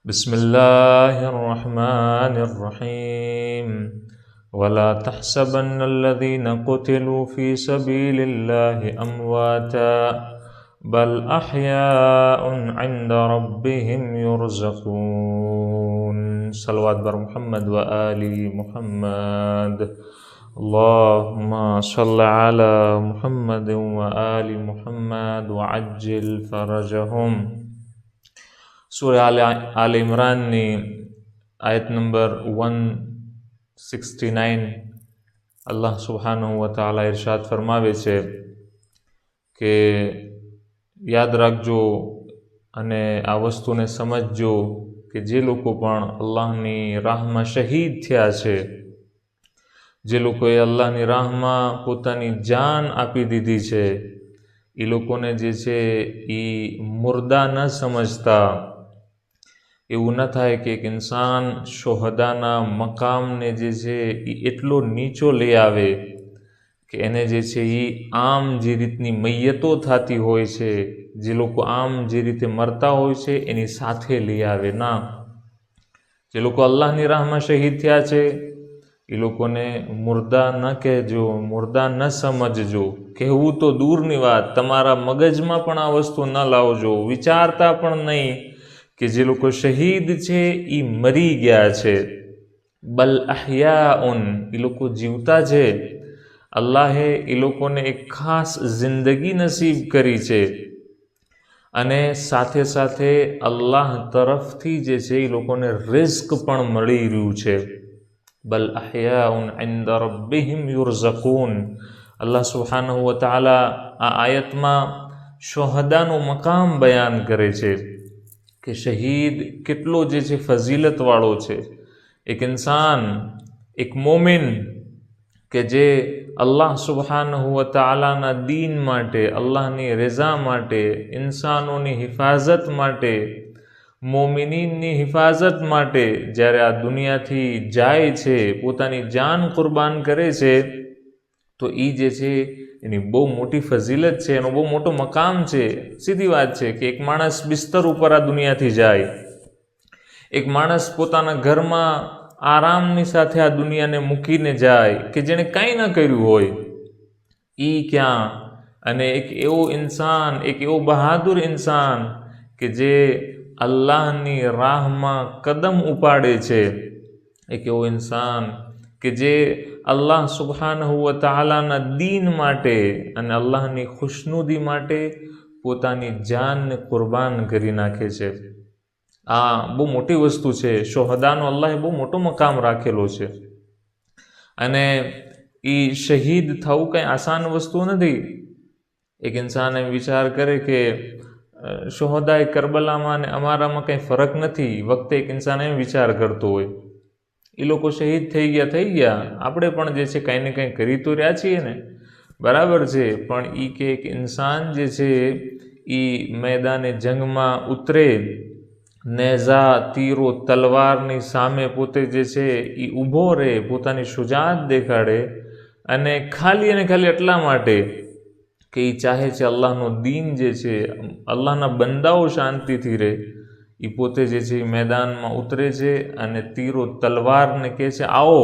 بسم الله الرحمن الرحيم ولا تحسبن الذين قتلوا في سبيل الله أمواتا بل أحياء عند ربهم يرزقون صلوات بر محمد وآل محمد اللهم صل على محمد وآل محمد وعجل فرجهم सूरह आल इमरान ની આયત નંબર 169 અલ્લાહ સુબ્હાનહુ વ તઆલા ઇરશાદ ફરમાવે છે કે યાદ રાખજો અને આ વસ્તુને સમજજો કે જે લોકો પણ અલ્લાહની રાહમાં શહીદ થયા છે, જે લોકોએ અલ્લાહની રાહમાં પોતાની જાન આપી દીધી છે, એ લોકોને જે છે એ મુર્દા ન સમજતા. એવું ન થાય કે એક ઇન્સાન શોહદાના મકામને જે છે એ એટલો નીચો લઈ આવે કે એને જે છે એ આમ જે રીતની મૈયતો થતી હોય છે, જે લોકો આમ જે રીતે મરતા હોય છે એની સાથે લઈ આવે. ના, જે લોકો અલ્લાહની રાહમાં શહીદ થયા છે એ લોકોને મુર્દા ન કહેજો, મુર્દા ન સમજજો. કહેવું તો દૂરની વાત, તમારા મગજમાં પણ આ વસ્તુ ન લાવજો, વિચારતા પણ નહીં કે જે લોકો શહીદ છે એ મરી ગયા છે. બલ અહયાઉન, એ લોકો જીવતા છે. અલ્લાહે એ લોકોને એક ખાસ જિંદગી નસીબ કરી છે અને સાથે સાથે અલ્લાહ તરફથી જે છે એ લોકોને રિઝ્ક પણ મળી રહ્યું છે. બલ અહયાઉન ઇન્દ રબ્બિહિમ યુરઝકૂન. અલ્લાહ સુબ્હાનહુ વ તઆલા આ આયતમાં શોહદાનું મકામ બયાન કરે છે કે શહીદ કેટલો જે છે ફઝીલતવાળો છે. એક ઇન્સાન, એક મોમિન કે જે અલ્લાહ સુબ્હાનહુ વ તઆલાના દીન માટે, અલ્લાહની રઝા માટે, ઇન્સાનોની હિફાજત માટે, મોમિનીનની હિફાજત માટે જ્યારે આ દુનિયાથી જાય છે, પોતાની જાન કુરબાન કરે છે, તો એ જે છે એની બહુ મોટી ફઝીલત છે, એનો બહુ મોટો મકામ છે. સીધી વાત છે કે એક માણસ બિસ્તર ઉપર આ દુનિયાથી જાય, એક માણસ પોતાના ઘરમાં આરામની સાથે આ દુનિયાને મૂકીને જાય કે જેણે કાંઈ ન કર્યું હોય, એ ક્યાં? અને એક એવો ઇન્સાન, એક એવો બહાદુર ઇન્સાન કે જે અલ્લાહની રાહમાં કદમ ઉપાડે છે, એક એવો ઇન્સાન કે જે અલ્લાહ સુબ્હાનહુ વ તઆલાના દીન માટે અને અલ્લાહની ખુશનુદી માટે પોતાની જાનને કુરબાન કરી નાખે છે. આ બહુ મોટી વસ્તુ છે. શોહદાનો અલ્લાહે બહુ મોટો મકામ રાખેલો છે અને એ શહીદ થવું કંઈ આસાન વસ્તુ નથી. એક ઇન્સાન એમ વિચાર કરે કે શોહદાએ કરબલામાં અને અમારામાં કંઈ ફરક નથી. વખતે એક ઇન્સાન એમ વિચાર કરતો હોય, એ લોકો શહીદ થઈ ગયા, આપણે પણ જે છે કંઈ ને કંઈ કરી તો રહ્યા છીએ ને, બરાબર છે. પણ એ કે એક ઇન્સાન જે છે એ મેદાને જંગમાં ઉતરે, નેઝા, તીરો, તલવારની સામે પોતે જે છે એ ઊભો રહે, પોતાની શુજાત દેખાડે અને ખાલી એટલા માટે કે એ ચાહે છે અલ્લાહનો દીન જે છે, અલ્લાહના બંદાઓ શાંતિથી રહે, એ પોતે જે છે મેદાનમાં ઉતરે છે અને તીરો તલવારને કહે છે આવો,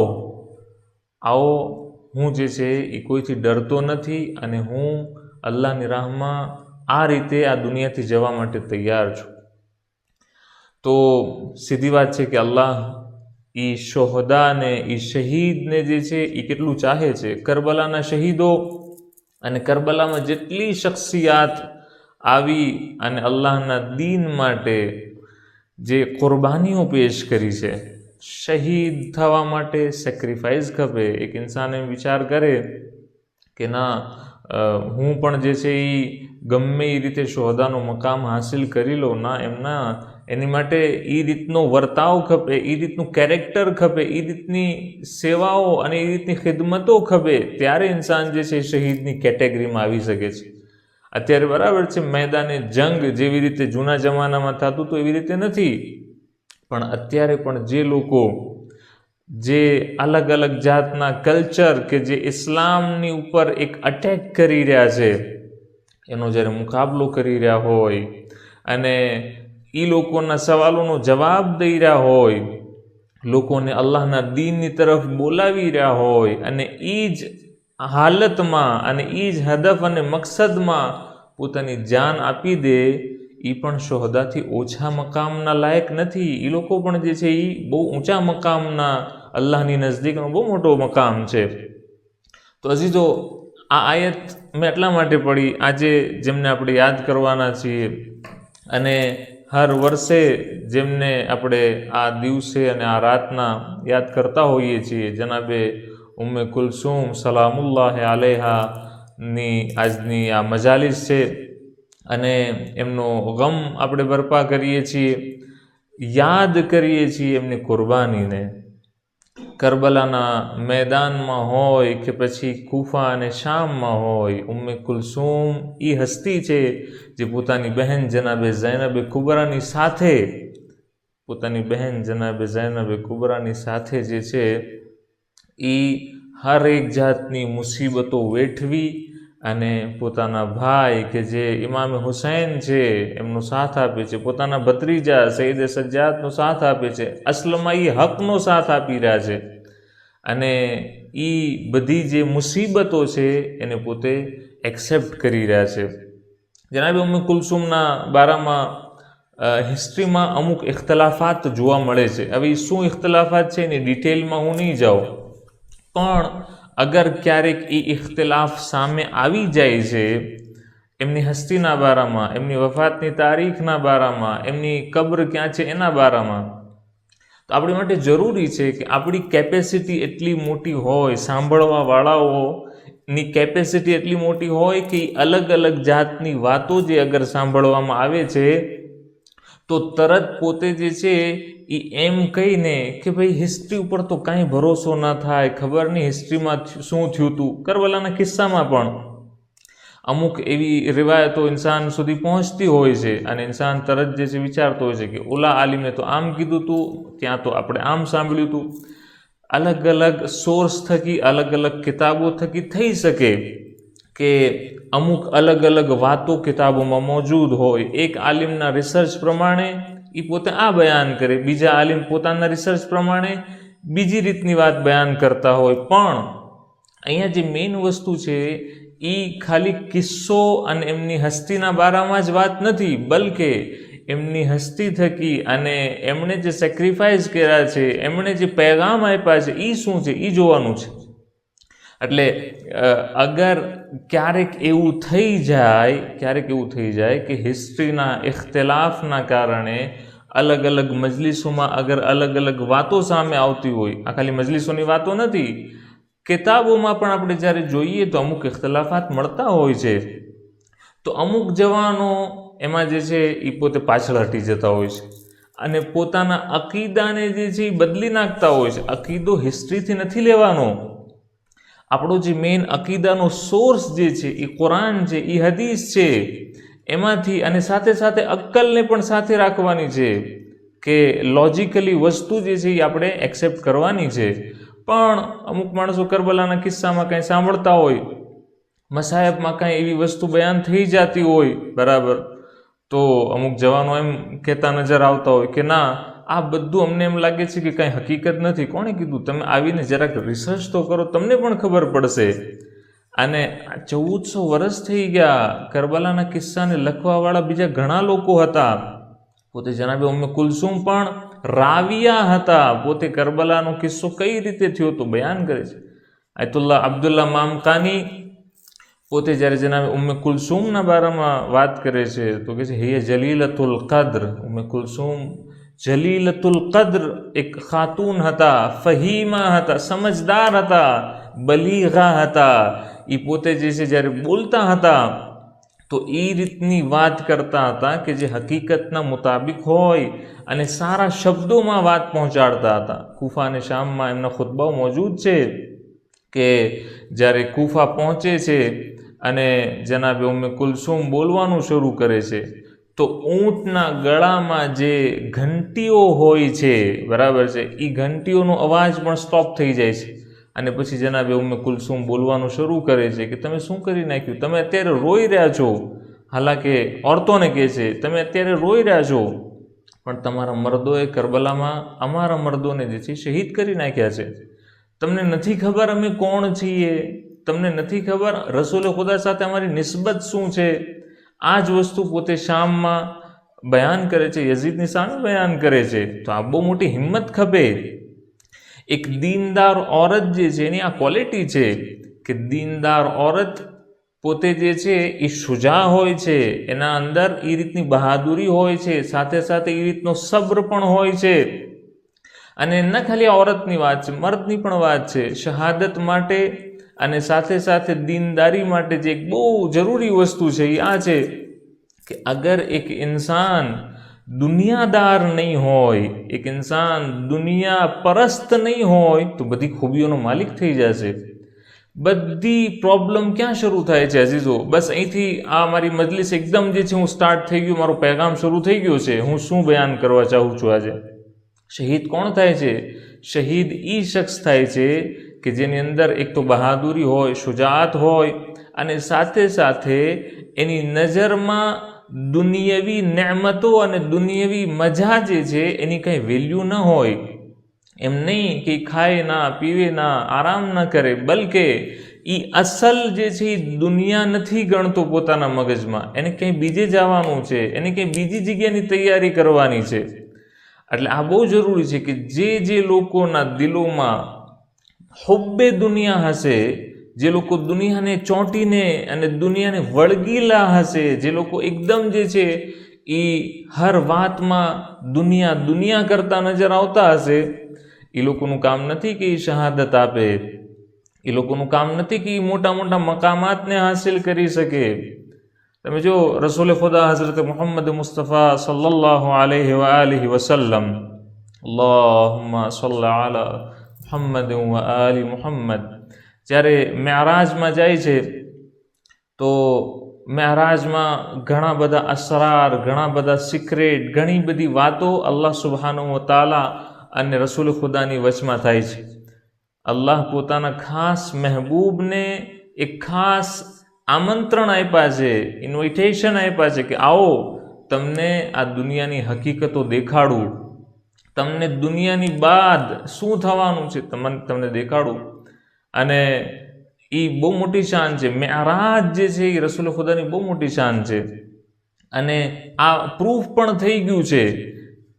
હું જે છે એ કોઈથી ડરતો નથી અને હું અલ્લાહની રાહમાં આ રીતે આ દુનિયાથી જવા માટે તૈયાર છું. તો સીધી વાત છે કે અલ્લાહ એ શોહદાને, એ શહીદને જે છે એ કેટલું ચાહે છે. કરબલાના શહીદો અને કરબલામાં જેટલી શખ્સિયાત આવી અને અલ્લાહના દીન માટે જે કુરબાનીઓ પેશ કરી છે, શહીદ થવા માટે સેક્રિફાઈસ ખપે. એક ઇન્સાન એમ વિચાર કરે કે ના, હું પણ જે છે એ ગમે એ રીતે શોહદાનો મકામ હાસિલ કરી લો. ના, એમ ના, એની માટે એ રીતનો વર્તાવ ખપે, એ રીતનું કેરેક્ટર ખપે, એ રીતની સેવાઓ અને એ રીતની ખિદમતો ખપે, ત્યારે ઇન્સાન જે છે શહીદની કેટેગરીમાં આવી શકે છે. અત્યારે બરાબર છે, મેદાને જંગ જેવી રીતે જૂના જમાનામાં થતું તો એવી રીતે નથી, પણ અત્યારે પણ જે લોકો જે અલગ અલગ જાતના કલ્ચર કે જે ઇસ્લામની ઉપર એક અટેક કરી રહ્યા છે, એનો જ્યારે મુકાબલો કરી રહ્યા હોય અને એ લોકોના સવાલોનો જવાબ દઈ રહ્યા હોય, લોકોને અલ્લાહના દીનની તરફ બોલાવી રહ્યા હોય, અને એ જ હાલતમાં અને એ જ હદફ અને મકસદમાં પોતાની જાન આપી દે, એ પણ શોહદાથી ઓછા મકામના લાયક નથી. એ લોકો પણ જે છે એ બહુ ઊંચા મકામના, અલ્લાહની નજદીકનો બહુ મોટો મકામ છે. તો અઝીઝો, આ આયત મેં એટલા માટે પડી, આજે જેમને આપણે યાદ કરવાના છીએ અને હર વર્ષે જેમને આપણે આ દિવસે અને આ રાતના યાદ કરતા હોઈએ છીએ, જનાબે ઉમ્મે કુલસુમ સલામુલ્લાહ આલેહાની આજની આ મજાલિસ છે, અને એમનો ગમ આપણે બરપા કરીએ છીએ, યાદ કરીએ છીએ એમની કુરબાનીને. કરબલાના મેદાનમાં હોય કે પછી કૂફા અને શામમાં હોય, ઉમ્મે કુલસુમ એ હસ્તી છે જે પોતાની બહેન જનાબે ઝૈનબ કુબરાની સાથે, પોતાની બહેન જનાબે ઝૈનબ કુબરાની સાથે જે છે એ હર એક જાતની મુસીબતો વેઠવી અને પોતાના ભાઈ કે જે ઇમામ હુસૈન છે એમનો સાથ આપે છે, પોતાના ભત્રીજા સૈયદ સજ્જાદનો સાથ આપે છે, અસલમાઈ હકનો સાથ આપી રહ્યા છે, અને એ બધી જે મુસીબતો છે એને પોતે એક્સેપ્ટ કરી રહ્યા છે. જનાબે ઉમ્મે કુલસુમના બારામાં હિસ્ટ્રીમાં અમુક ઇખ્તલાફાત જોવા મળે છે. હવે એ શું ઇખ્તલાફાત છે એની ડિટેલમાં હું નહીં જાઉં, પણ અગર ક્યારેક એ ઇખ્તલાફ સામે આવી જાય છે એમની હસ્તીના બારામાં, એમની વફાતની તારીખના બારામાં, એમની કબ્ર ક્યાં છે એના બારામાં, તો આપણી માટે જરૂરી છે કે આપણી કેપેસિટી એટલી મોટી હોય, સાંભળવાવાળાઓની કેપેસિટી એટલી મોટી હોય કે અલગ અલગ જાતની વાતો જે અગર સાંભળવામાં આવે છે તો તરત પોતે જે છે એ એમ કહીને કે ભાઈ હિસ્ટ્રી ઉપર તો કાંઈ ભરોસો ના થાય, ખબર નહીં હિસ્ટ્રીમાં શું થયું હતું. કરબલાના કિસ્સામાં પણ અમુક એવી રિવાયતો ઇન્સાન સુધી પહોંચતી હોય છે અને ઇન્સાન તરત જે છે વિચારતો હોય છે કે ઓલા આલિમે તો આમ કીધું હતું, ત્યાં તો આપણે આમ સાંભળ્યું હતું. અલગ અલગ સોર્સ થકી, અલગ અલગ કિતાબો થકી થઈ શકે કે અમુક અલગ અલગ વાતો કિતાબોમાં મોજૂદ હોય. એક આલિમના રિસર્ચ પ્રમાણે એ પોતે આ બયાન કરે, બીજા આલિમ પોતાના રિસર્ચ પ્રમાણે બીજી રીતની વાત બયાન કરતા હોય. પણ અહીંયા જે મેઇન વસ્તુ છે એ ખાલી કિસ્સો અને એમની હસ્તીના બારામાં જ વાત નથી, બલકે એમની હસ્તી થકી અને એમણે જે સેક્રિફાઈસ કર્યા છે, એમણે જે પેગામ આપ્યા છે એ શું છે એ જોવાનું છે. એટલે અગર ક્યારેક એવું થઈ જાય કે હિસ્ટ્રીના ઇખ્તિલાફના કારણે અલગ અલગ મજલિસોમાં અગર અલગ અલગ વાતો સામે આવતી હોય, આ ખાલી મજલિસોની વાતો નથી, કિતાબોમાં પણ આપણે જ્યારે જોઈએ તો અમુક ઇખ્તિલાફાત મળતા હોય છે, તો અમુક જવાનો એમાં જે છે એ પોતે પાછળ હટી જતા હોય છે અને પોતાના અકીદાને જે છે એ બદલી નાખતા હોય છે. અકીદો હિસ્ટ્રીથી નથી લેવાનો, આપણો જે મેઇન અકીદાનો સોર્સ જે છે એ કુરાન છે, એ હદીસ છે, એમાંથી, અને સાથે સાથે અક્કલને પણ સાથે રાખવાની છે કે લોજિકલી વસ્તુ જે છે એ આપણે એક્સેપ્ટ કરવાની છે. પણ અમુક માણસો કરબલાના કિસ્સામાં કંઈ સાંભળતા હોય, મસાયબમાં કાંઈ એવી વસ્તુ બયાન થઈ જતી હોય, બરાબર, તો અમુક જવાનો એમ કહેતા નજર આવતા હોય કે ના, આ બધું અમને એમ લાગે છે કે કાંઈ હકીકત નથી. કોણે કીધું? તમે આવીને જરાક રિસર્ચ તો કરો, તમને પણ ખબર પડશે. અને 1400 વર્ષ થઈ ગયા, કરબલાના કિસ્સાને લખવાવાળા બીજા ઘણા લોકો હતા. પોતે જનાબે ઉમ્મે કુલસુમ પણ રાવિયા હતા, પોતે કરબલાનો કિસ્સો કઈ રીતે થયો તો બયાન કરે છે. આયતુલ્લાહ અબ્દુલ્લા મામકાની પોતે જ્યારે જનાબે ઉમ્મે કુલસુમના બારામાં વાત કરે છે તો કહે છે હિય જલીલતુલ કદ્ર. ઉમ્મે કુલસુમ જલીલતુલ કદ્ર એક ખાતૂન હતા, ફહીમા હતા, સમજદાર હતા, બલીગા હતા. એ પોતે જે છે જ્યારે બોલતા હતા તો એ રીતની વાત કરતા હતા કે જે હકીકતના મુતાબિક હોય અને સારા શબ્દોમાં વાત પહોંચાડતા હતા. કૂફા અને શામમાં એમના ખુતબાઓ મોજૂદ છે કે જ્યારે કૂફા પહોંચે છે અને જનાબે ઉમ્મે કુલસુમ બોલવાનું શરૂ કરે છે તો ઊંટના ગળામાં જે ઘંટીઓ હોય છે, બરાબર છે, એ ઘંટીઓનો અવાજ પણ સ્ટોપ થઈ જાય છે. અને પછી જનાબે ઉમ્મે કુલસુમ બોલવાનું શરૂ કરે છે કે તમે શું કરી નાખ્યું, તમે અત્યારે રોઈ રહ્યા છો. હાલાકે ઓરતોને કહે છે તમે અત્યારે રોઈ રહ્યા છો, પણ તમારા મર્દોએ કરબલામાં અમારા મર્દોને જે છે શહીદ કરી નાખ્યા છે. તમને નથી ખબર અમે કોણ છીએ, તમને નથી ખબર રસૂલ ખુદા સાથે અમારી નિસ્બત શું છે. આ જ વસ્તુ પોતે શામમાં બયાન કરે છે, યઝીદની સામે બયાન કરે છે. તો આ બહુ મોટી હિંમત ખપે. એક દીનદાર ઓરત જે છે એની આ ક્વોલિટી છે કે દીનદાર ઓરત પોતે જે છે એ શુજા હોય છે, એના અંદર એ રીતની બહાદુરી હોય છે, સાથે સાથે એ રીતનો સબ્ર પણ હોય છે. અને ન ખાલી ઓરતની વાત છે, મર્દની પણ વાત છે. શહાદત માટે અને સાથે સાથે દીનદારી માટે જે એક બહુ જરૂરી વસ્તુ છે એ આ છે કે અગર એક ઇન્સાન દુનિયાદાર નહીં હોય, એક ઇન્સાન દુનિયા પરસ્ત નહીં હોય તો બધી ખૂબીઓનો માલિક થઈ જશે. બધી પ્રોબ્લેમ ક્યાં શરૂ થાય છે અઝીઝો? બસ અહીંથી આ મારી મજલિસ એકદમ જે છે હું સ્ટાર્ટ થઈ ગયું, મારો પેગામ શરૂ થઈ ગયો છે. હું શું બયાન કરવા ચાહું છું આજે? શહીદ કોણ થાય છે? શહીદ એ શખ્સ થાય છે કે જેની અંદર એક તો બહાદુરી હોય, શુજાઅત હોય, અને સાથે સાથે એની નજરમાં દુનિયાવી નેમતો અને દુનિયાવી મજા જે છે એની કંઈ વેલ્યુ ન હોય. એમ નહીં કે ખાય ના, પીવે ના, આરામ ન કરે, બલકે એ અસલ જે છે એ દુનિયા નથી ગણતો પોતાના મગજમાં. એને કંઈ બીજે જવાનું છે, એને કંઈ બીજી જગ્યાની તૈયારી કરવાની છે. એટલે આ બહુ જરૂરી છે કે જે લોકોના દિલોમાં હુબ્બે દુનિયા હશે, જે લોકો દુનિયાને ચોંટીને અને દુનિયાને વળગીલા હશે, જે લોકો એકદમ જે છે એ હર વાતમાં દુનિયા કરતા નજર આવતા હશે, એ લોકોનું કામ નથી કે એ શહાદત આપે, એ લોકોનું કામ નથી કે એ મોટા મોટા મકામાતને હાસિલ કરી શકે. તમે જો રસૂલ ખુદા હઝરત મુહમ્મદ મુસ્તફા સલ્લલ્લાહુ અલૈહિ વઆલિહિ વસલ્લમ, અલ્લાહુમ્મા સલ્લી અલા મુહમ્મદ વ આલિ મુહમ્મદ, જ્યારે મેરાજમાં જાય છે તો મેરાજમાં ઘણા બધા અસરાર, ઘણા બધા સિક્રેટ, ઘણી બધી વાતો અલ્લાહ સુબ્હાનહુ વ તઆલા અને રસૂલ ખુદાની વચમાં થાય છે. અલ્લાહ પોતાના ખાસ મહેબૂબને એક ખાસ આમંત્રણ આપ્યા છે, ઇન્વિટેશન આપ્યા છે કે આવો તમને આ દુનિયાની હકીકતો દેખાડું, તમને દુનિયાની બાદ શું થવાનું છે તમને દેખાડું. અને એ બહુ મોટી શાન છે. મેરાજ જે છે એ રસૂલ ખુદાની બહુ મોટી શાન છે. અને આ પ્રૂફ પણ થઈ ગયું છે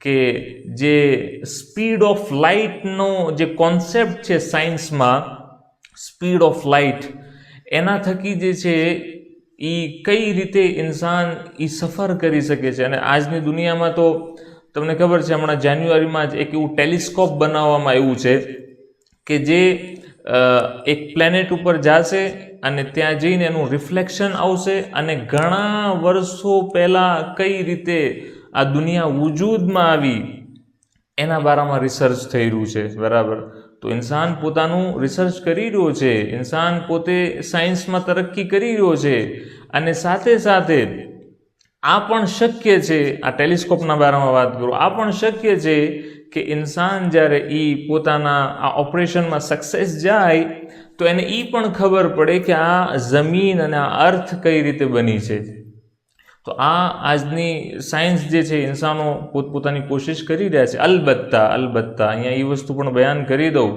કે જે સ્પીડ ઓફ લાઇટનો જે કોન્સેપ્ટ છે સાયન્સમાં, સ્પીડ ઓફ લાઇટ, એના થકી જે છે એ કઈ રીતે ઇન્સાન એ સફર કરી શકે છે. અને આજની દુનિયામાં તો તમને ખબર છે હમણાં જાન્યુઆરીમાં જ એક એવું ટેલિસ્કોપ બનાવવામાં આવ્યું છે કે જે એક પ્લેનેટ ઉપર જશે અને ત્યાં જઈને એનું રિફ્લેક્શન આવશે અને ઘણા વર્ષો પહેલાં કઈ રીતે આ દુનિયા વજૂદમાં આવી એના બારામાં રિસર્ચ થઈ રહ્યું છે. બરાબર? તો ઇન્સાન પોતાનું રિસર્ચ કરી રહ્યો છે, ઇન્સાન પોતે સાયન્સમાં તરક્કી કરી રહ્યો છે. અને સાથે સાથે આ પણ શક્ય છે, આ ટેલિસ્કોપના બારામાં વાત કરું, આ પણ શક્ય છે કે ઇન્સાન જ્યારે એ પોતાના આ ઓપરેશનમાં સક્સેસ જાય તો એને એ પણ ખબર પડે કે આ જમીન અને આ અર્થ કઈ રીતે બની છે. તો આ આજની સાયન્સ જે છે ઇન્સાનો પોતપોતાની કોશિશ કરી રહ્યા છે. અલબત્તા અહીંયા એ વસ્તુ પણ બયાન કરી દઉં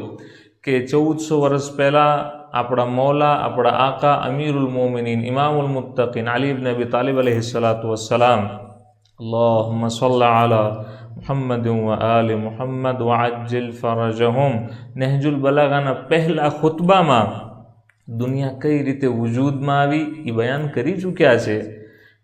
કે 1400 વર્ષ પહેલાં આપણા મૌલા, આપણા આકા, અમીરુલ મોમિનીન, ઇમામુલ મુત્તકીન, અલી ઇબ્ન અબી તાલિબ અલૈહિ સલાતુ વસ્સલામ, અલ્લાહુમ્મા સલ્લી અલા મુહમ્મદ વ આલિ મુહમ્મદ વ અજ્જિલ ફરજહુમ, નહજુલ બલાગાના પહેલા ખુતબામાં દુનિયા કઈ રીતે વજૂદમાં આવી એ બયાન કરી ચૂક્યા છે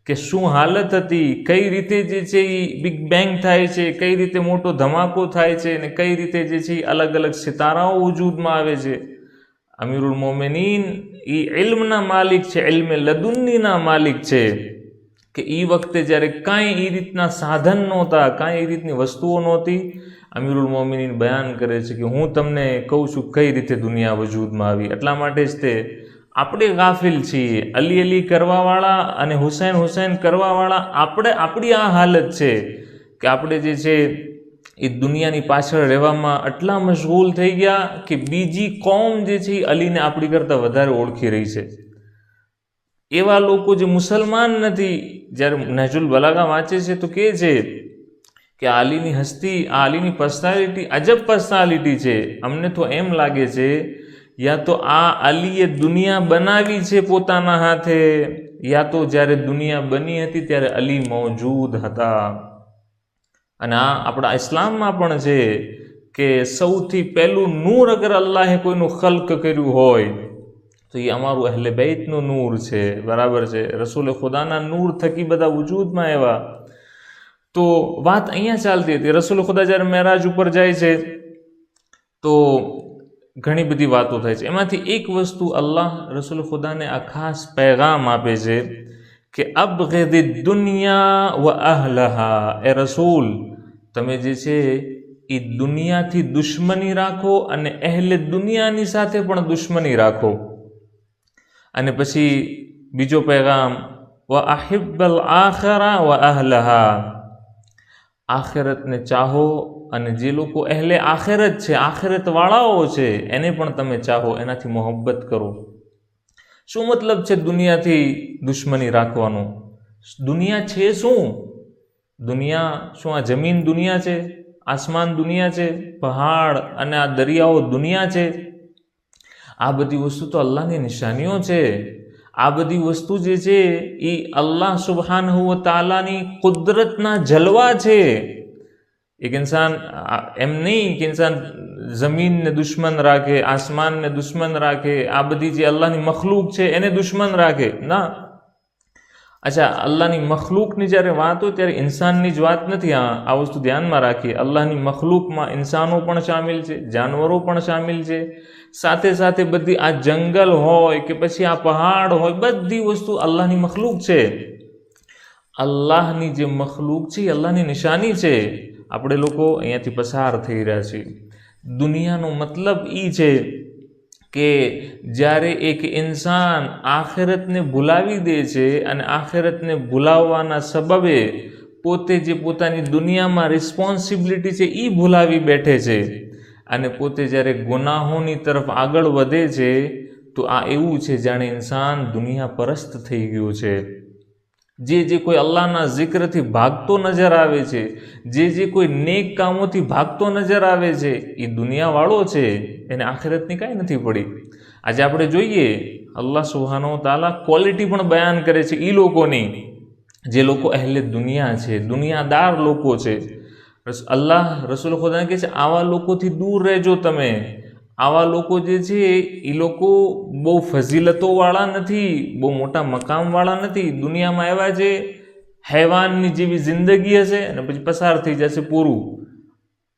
કે શું હાલત હતી, કઈ રીતે જે છે એ બિગ બેંગ થાય છે, કઈ રીતે મોટો ધમાકો થાય છે, અને કઈ રીતે જે છે એ અલગ અલગ સિતારાઓ વજૂદમાં આવે છે. અમીરુલ મોમિનીન એ ઇલ્મના માલિક છે, ઇલ્મે લદુન્નીના માલિક છે કે એ વખતે જ્યારે કાંઈ એ રીતના સાધન નહોતા, કાંઈ એ રીતની વસ્તુઓ નહોતી, અમીરુલ મોમિનીન બયાન કરે છે કે હું તમને કહું છું કઈ રીતે દુનિયા વજૂદમાં આવી. એટલા માટે જ તે આપણે ગાફિલ છીએ. અલી કરવાવાળા અને હુસૈન કરવાવાળા આપણી આ હાલત છે કે આપણે જે છે એ દુનિયાની પાછળ રહેવામાં આટલા મશગુલ થઈ ગયા કે બીજી કોમ જે છે એ અલીને આપણી કરતાં વધારે ઓળખી રહી છે. એવા લોકો જે મુસલમાન નથી, જ્યારે નહજુલ બલાગા વાંચે છે તો કહે છે કે આ અલીની હસ્તી, આ અલીની પર્સનાલિટી અજબ પર્સનાલિટી છે. અમને તો એમ લાગે છે યા તો આ અલીએ દુનિયા બનાવી છે પોતાના હાથે, યા તો જ્યારે દુનિયા બની હતી ત્યારે અલી મોજૂદ હતા. અને આ આપણા ઇસ્લામમાં પણ છે કે સૌથી પહેલું નૂર અગર અલ્લાહે કોઈનું ખલ્ક કર્યું હોય તો એ અમારું અહલે બૈતનું નૂર છે. બરાબર છે. રસૂલ ખુદાના નૂર થકી બધા વજૂદમાં આવ્યા. તો વાત અહીંયા ચાલતી હતી. રસૂલ ખુદા જ્યારે મેરાજ ઉપર જાય છે તો ઘણી બધી વાતો થાય છે. એમાંથી એક વસ્તુ અલ્લાહ રસૂલ ખુદાને આ ખાસ પૈગામ આપે છે કે અબગિદ દુનિયા વ અહલહા, એ રસૂલ તમે જે છે એ દુનિયાથી દુશ્મની રાખો અને અહેલે દુનિયાની સાથે પણ દુશ્મની રાખો. અને પછી બીજો પૈગામ વ અહિબ્બલ આખિરા વ અહલહા, આખિરતને ચાહો અને જે લોકો અહેલે આખિરત છે, આખિરતવાળાઓ છે, એને પણ તમે ચાહો, એનાથી મોહબ્બત કરો. શું મતલબ છે દુનિયાથી દુશ્મની રાખવાનો? દુનિયા છે શું? દુનિયા શું આ જમીન દુનિયા છે? આસમાન દુનિયા છે? પહાડ અને આ દરિયાઓ દુનિયા છે? આ બધી વસ્તુ તો અલ્લાહની નિશાનીઓ છે. આ બધી વસ્તુ જે છે એ અલ્લાહ સુબહાનહુ વ તઆલાની કુદરતના જલવા છે. એક ઇન્સાન એમ નહીં કે ઇન્સાન જમીનને દુશ્મન રાખે, આસમાનને દુશ્મન રાખે, આ બધી જે અલ્લાહની મખલૂક છે એને દુશ્મન રાખે. ના. અચ્છા, અલ્લાહની મખલૂકની જ્યારે વાત હોય ત્યારે ઇન્સાનની જ વાત નથી. આ વસ્તુ ધ્યાનમાં રાખીએ. અલ્લાહની મખલૂકમાં ઇન્સાનો પણ શામિલ છે, જાનવરો પણ શામિલ છે, સાથે સાથે બધી આ જંગલ હોય કે પછી આ પહાડ હોય, બધી વસ્તુ અલ્લાહની મખલૂક છે. અલ્લાહની જે મખલૂક છે એ અલ્લાહની નિશાની છે. આપણે લોકો અહીંયાથી પસાર થઈ રહ્યા છીએ. દુનિયાનો મતલબ એ છે કે જ્યારે એક ઇન્સાન આખિરતને ભૂલાવી દે છે અને આખિરતને ભૂલાવવાના સબબે પોતે જે પોતાની દુનિયામાં રિસ્પોન્સિબિલિટી છે એ ભૂલાવી બેઠે છે અને પોતે જ્યારે ગુનાહોની તરફ આગળ વધે છે તો આ એવું છે જાણે ઇન્સાન દુનિયા પરસ્ત થઈ ગયો છે. જે કોઈ અલ્લાહના જિક્રથી ભાગતો નજર આવે છે, જે કોઈ નેક કામોથી ભાગતો નજર આવે છે, એ દુનિયાવાળો છે, એને આખિરતની કાંઈ નથી પડી. આજે આપણે જોઈએ અલ્લાહ સુબ્હાનહુ વ તઆલા ક્વોલિટી પણ બયાન કરે છે એ લોકોની જે લોકો અહેલે દુનિયા છે, દુનિયાદાર લોકો છે. અલ્લાહ રસૂલ ખુદાને કહે છે આવા લોકોથી દૂર રહેજો તમે. આવા લોકો જે છે એ લોકો બહુ ફઝીલતોવાળા નથી, બહુ મોટા મકામવાળા નથી. દુનિયામાં આવ્યા છે, હૈવાનની જેવી જિંદગી હશે અને પછી પસાર થઈ જશે, પૂરું.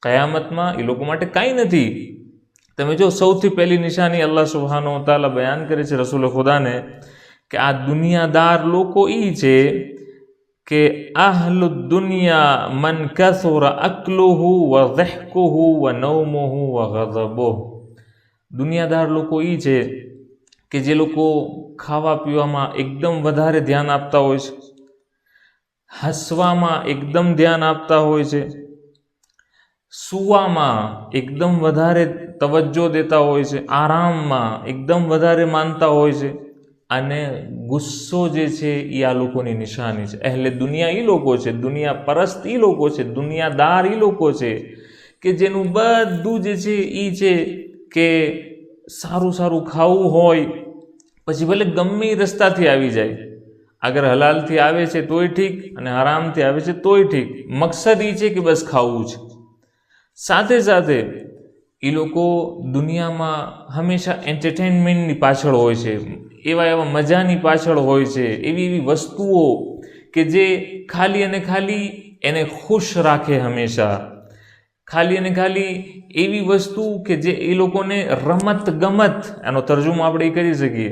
કયામતમાં એ લોકો માટે કાંઈ નથી. તમે જો સૌથી પહેલી નિશાની અલ્લાહ સુબ્હાનહુ વ તઆલા બયાન કરે છે રસૂલ ખુદાને કે આ દુનિયાદાર લોકો એ છે કે અહલુ દુનિયા મન કસુરા અકલુહુ વ ઝહકુહુ વ નૌમુહુ વ ગઝબુહુ. દુનિયાદાર લોકો એ છે કે જે લોકો ખાવા પીવામાં એકદમ વધારે ધ્યાન આપતા હોય છે, હસવામાં એકદમ ધ્યાન આપતા હોય છે, સૂવામાં એકદમ વધારે તવજ્જો દેતા હોય છે, આરામમાં એકદમ વધારે માનતા હોય છે, અને ગુસ્સો જે છે એ આ લોકોની નિશાની છે. અહેલે દુનિયા એ લોકો છે, દુનિયા પરસ્ત એ લોકો છે, દુનિયાદાર એ લોકો છે કે જેનું બધું જે છે એ છે કે સારું સારું ખાવું હોય, પછી ભલે ગમે રસ્તાથી આવી જાય, અગર હલાલથી આવે છે તોય ઠીક અને હરામથી આવે છે તોય ઠીક, મકસદ એ છે કે બસ ખાવું છે. સાથે સાથે એ લોકો દુનિયામાં હંમેશા એન્ટરટેનમેન્ટની પાછળ હોય છે, એવા મજાની પાછળ હોય છે, એવી વસ્તુઓ કે જે ખાલી અને ખાલી એને ખુશ રાખે, હંમેશા ખાલી અને ખાલી એવી વસ્તુ કે જે એ લોકોને રમત ગમત, એનો તર્જુમો આપણે કરી શકીએ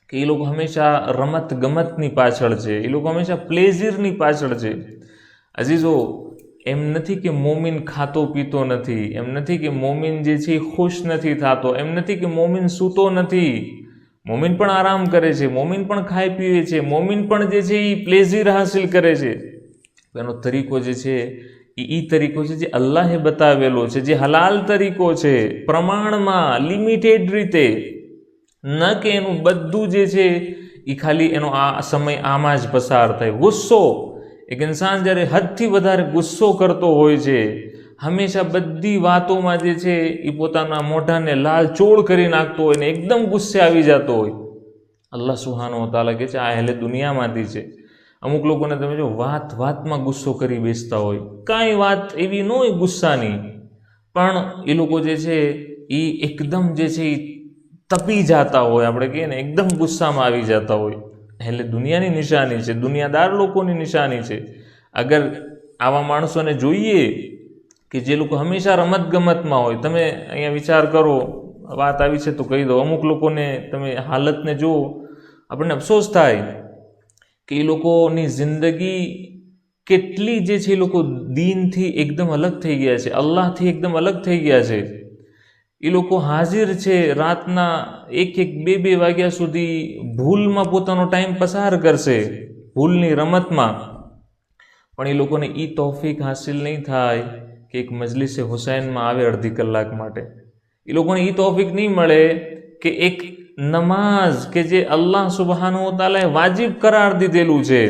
કે એ લોકો હંમેશા રમત ગમતની પાછળ છે, એ લોકો હંમેશા પ્લેઝરની પાછળ છે. અઝીઝો, એમ નથી કે મોમિન ખાતો પીતો નથી, એમ નથી કે મોમિન જે છે એ ખુશ નથી થતો, એમ નથી કે મોમિન સૂતો નથી. મોમિન પણ આરામ કરે છે, મોમિન પણ ખાઈ પીવે છે, મોમિન પણ જે છે એ પ્લેઝર હાસિલ કરે છે. એનો તરીકો જે છે એ તરીકો છે જે અલ્લાહે બતાવેલો છે, જે હલાલ તરીકો છે, પ્રમાણમાં, લિમિટેડ રીતે. ન કે એનું બધું જે છે એ ખાલી એનો આ સમય આમાં જ પસાર થાય. ગુસ્સો એક ઇન્સાન જ્યારે હદથી વધારે ગુસ્સો કરતો હોય છે, હંમેશા બધી વાતોમાં જે છે એ પોતાના મોઢાને લાલચોળ કરી નાખતો હોય ને એકદમ ગુસ્સે આવી જતો હોય, અલ્લાહ સુબ્હાનહુ વ તઆલા કહે છે આ અહેલે દુનિયામાંથી છે. અમુક લોકોને તમે જો વાતમાં ગુસ્સો કરી બેસતા હોય, કાંઈ વાત એવી ન હોય ગુસ્સાની, પણ એ લોકો જે છે એ એકદમ જે છે એ તપી જતા હોય, આપણે કહીએ ને એકદમ ગુસ્સામાં આવી જતા હોય. એટલે દુનિયાની નિશાની છે, દુનિયાદાર લોકોની નિશાની છે. અગર આવા માણસોને જોઈએ કે જે લોકો હંમેશા રમતગમતમાં હોય, તમે અહીંયા વિચાર કરો, વાત આવી છે તો કહી દો, અમુક લોકોને તમે હાલતને જુઓ, આપણને અફસોસ થાય કે એ લોકોની જિંદગી કેટલી જે છે એ લોકો દીનથી એકદમ અલગ થઈ ગયા છે, અલ્લાહથી એકદમ અલગ થઈ ગયા છે. એ લોકો હાજર છે રાતના 1-2 વાગ્યા સુધી ભૂલમાં પોતાનો ટાઈમ પસાર કરશે, ભૂલની રમતમાં, પણ એ લોકોને એ તૌફીક હાસિલ નહીં થાય કે એક મજલિસે હુસૈનમાં આવે અડધી કલાક માટે. એ લોકોને એ તૌફીક નહીં મળે કે એક નમાઝ કે જે અલ્લાહ સુબ્હાનહુ વ તઆલાએ વાજિબ કરાર દીધેલું છે,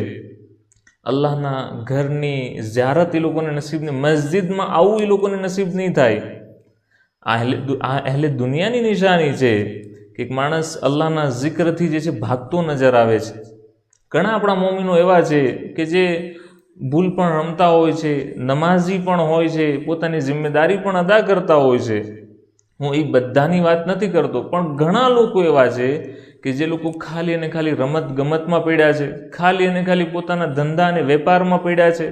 અલ્લાહના ઘરની ઝિયારત એ લોકોને નસીબ નહીં, મસ્જિદમાં આવું એ લોકોને નસીબ નહીં થાય. આ અહેલે દુનિયાની નિશાની છે કે એક માણસ અલ્લાહના જિક્રથી જે છે ભાગતો નજર આવે છે. ઘણા આપણા મોમીનો એવા છે કે જે ભૂલ પણ રમતા હોય છે, નમાઝી પણ હોય છે, પોતાની જિમ્મેદારી પણ અદા કરતા હોય છે. હું એ બધાની વાત નથી કરતો, પણ ઘણા લોકો એવા છે કે જે લોકો ખાલી અને ખાલી રમત ગમતમાં પડ્યા છે, ખાલી અને ખાલી પોતાના ધંધા અને વેપારમાં પડ્યા છે,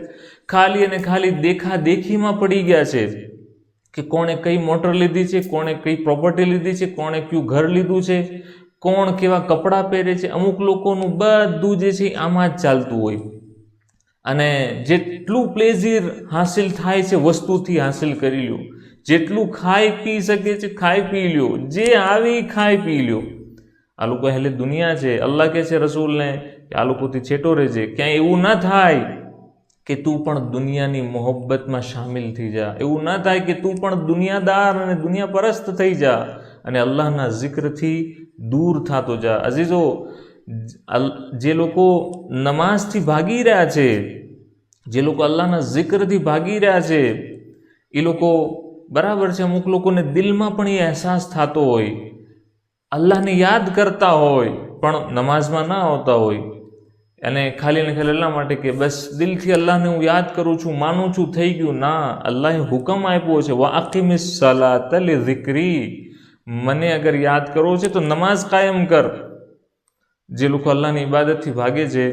ખાલી અને ખાલી દેખાદેખીમાં પડી ગયા છે કે કોણે કઈ મોટર લીધી છે, કોણે કઈ પ્રોપર્ટી લીધી છે, કોણે કયું ઘર લીધું છે, કોણ કેવા કપડાં પહેરે છે. અમુક લોકોનું બધું જે છે આમાં જ ચાલતું હોય, અને જેટલું પ્લેઝર હાસિલ થાય છે વસ્તુથી હાસિલ કરી લ્યો, જેટલું ખાઈ પી શકે છે ખાઈ પી લ્યો, જે આવી ખાઈ પી લ્યો. આ લોકો અહેલે દુનિયા છે. અલ્લાહ કહે છે રસૂલને કે આ લોકોથી છેટો રહેજે. ક્યાંય એવું ના થાય કે તું પણ દુનિયાની મોહબ્બતમાં સામેલ થઈ જા, એવું ના થાય કે તું પણ દુનિયાદાર અને દુનિયા પરસ્ત થઈ જા અને અલ્લાહના જિક્રથી દૂર થતો જા. અઝીઝો, જે લોકો નમાઝથી ભાગી રહ્યા છે, જે લોકો અલ્લાહના જિક્રથી ભાગી રહ્યા છે, એ લોકો બરાબર છે, અમુક લોકોને દિલમાં પણ એ અહેસાસ થતો હોય, અલ્લાહને યાદ કરતા હોય પણ નમાઝમાં ના આવતા હોય, અને ખાલી ને ખાલી એટલા માટે કે બસ દિલથી અલ્લાહને હું યાદ કરું છું, માનું છું, થઈ ગયું. ના, અલ્લાહે હુકમ આપ્યો છે વઅકિમિસ સલાત લિઝિક્રી, મને અગર યાદ કરવો છે તો નમાઝ કાયમ કર. જે લોકો અલ્લાહની ઇબાદતથી ભાગે છે,